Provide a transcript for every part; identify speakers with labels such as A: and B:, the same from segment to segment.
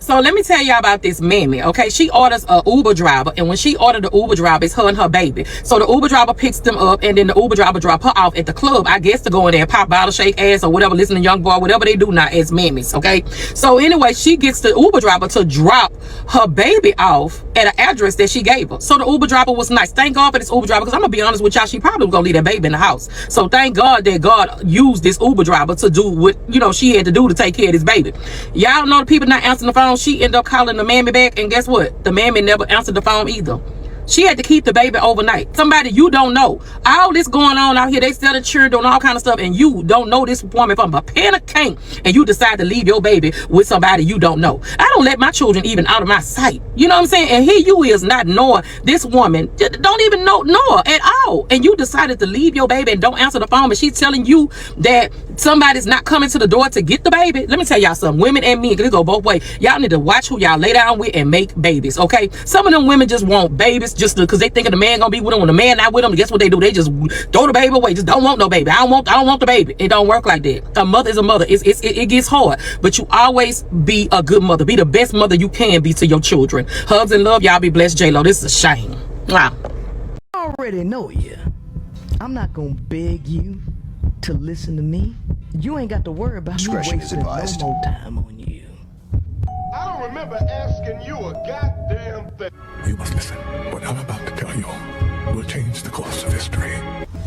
A: So let me tell y'all about this Mammy, okay? She orders a Uber driver, and when she ordered the Uber driver, it's her and her baby. So the Uber driver picks them up, and then the Uber driver drop her off at the club, I guess, to go in there and pop bottle, shake ass, or whatever, listen to Young Boy, whatever they do now as Mammies, okay? So anyway, she gets the Uber driver to drop her baby off at an address that she gave her. So the Uber driver was nice. Thank God for this Uber driver, because I'm gonna be honest with y'all, she probably was gonna leave that baby in the house. So thank God that God used this Uber driver to do what, you know, she had to do to take care of this baby. Y'all know the people not answering the phone. She ended up calling the Mammy back, and guess what? The Mammy never answered the phone either. She had to keep the baby overnight. Somebody you don't know. All this going on out here. They sell the children, doing all kind of stuff, and you don't know this woman from a pan of cake, and you decide to leave your baby with somebody you don't know. I don't let my children even out of my sight. You know what I'm saying? And here you is not knowing this woman, don't even know her at all, and you decided to leave your baby and don't answer the phone, and she's telling you that somebody's not coming to the door to get the baby. Let me tell y'all something. Women and men, because it go both ways. Y'all need to watch who y'all lay down with and make babies, okay? Some of them women just want babies just because they think the man gonna be with them. When the man not with them, guess what they do? They just throw the baby away. Just don't want no baby. I don't want the baby. It don't work like that. A mother is a mother. It gets hard, but you always be a good mother. Be the best mother you can be to your children. Hugs and love. Y'all be blessed. J-Lo, this is a shame. Wow.
B: I already know you. I'm not gonna beg you to listen to me. You ain't got to worry about me wasting no more time on you.
C: I don't remember asking you a goddamn thing.
D: You must listen. What I'm about to tell you will change the course of history.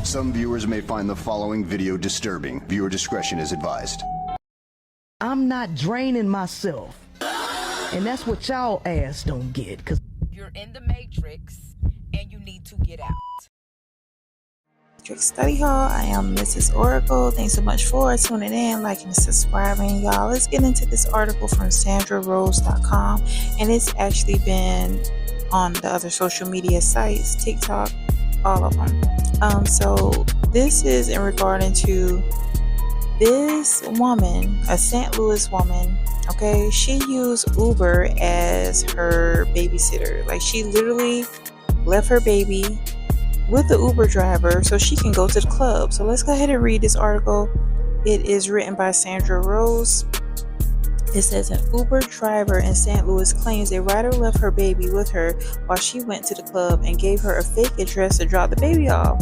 E: Some viewers may find the following video disturbing. Viewer discretion is advised.
B: I'm not draining myself. And that's what y'all ass don't get. Cause
F: you're in the Matrix and you need to get out.
G: Study Hall. I am Mrs. Oracle. Thanks so much for tuning in, liking, and subscribing, y'all. Let's get into this article from SandraRose.com, and it's actually been on the other social media sites, TikTok, all of them. So this is in regarding to this woman, a St. Louis woman. Okay, she used Uber as her babysitter. Like, she literally left her baby with the Uber driver so she can go to the club. So let's go ahead and read this article. It is written by Sandra Rose. It says, an Uber driver in St. Louis claims a rider left her baby with her while she went to the club and gave her a fake address to drop the baby off.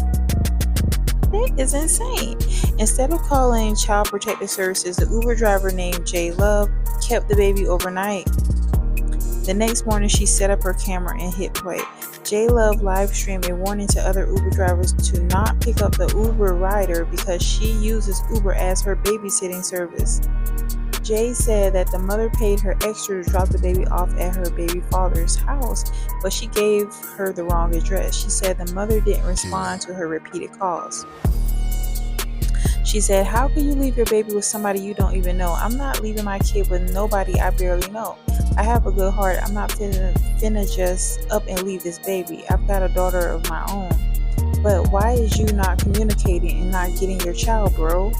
G: That is insane. Instead of calling Child Protective Services, the Uber driver named J Love kept the baby overnight. The next morning, she set up her camera and hit play. J Love live streamed a warning to other Uber drivers to not pick up the Uber rider because she uses Uber as her babysitting service. Jay said that the mother paid her extra to drop the baby off at her baby father's house, but she gave her the wrong address. She said the mother didn't respond to her repeated calls. She said, how can you leave your baby with somebody you don't even know? I'm not leaving my kid with nobody I barely know. I have a good heart. I'm not finna just up and leave this baby. I've got a daughter of my own. But why is you not communicating and not getting your child, bro?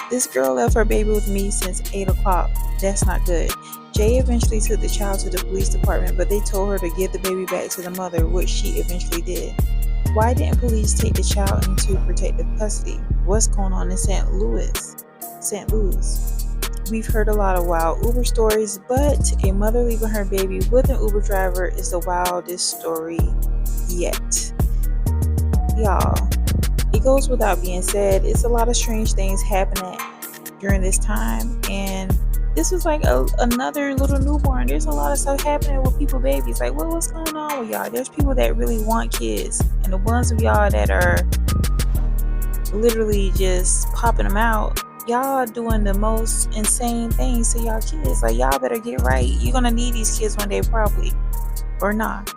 G: This girl left her baby with me since 8 o'clock. That's not good. Jay eventually took the child to the police department, but they told her to give the baby back to the mother, which she eventually did. Why didn't police take the child into protective custody? What's going on in St. Louis? We've heard a lot of wild Uber stories, but a mother leaving her baby with an Uber driver is the wildest story yet. Y'all, it goes without being said, it's a lot of strange things happening during this time, and this was like another little newborn. There's a lot of stuff happening with people, babies. Like, what's going on with y'all? There's people that really want kids, and the ones of y'all that are literally just popping them out, y'all doing the most insane things to y'all kids. Like, y'all better get right. You're gonna need these kids one day, probably, or not.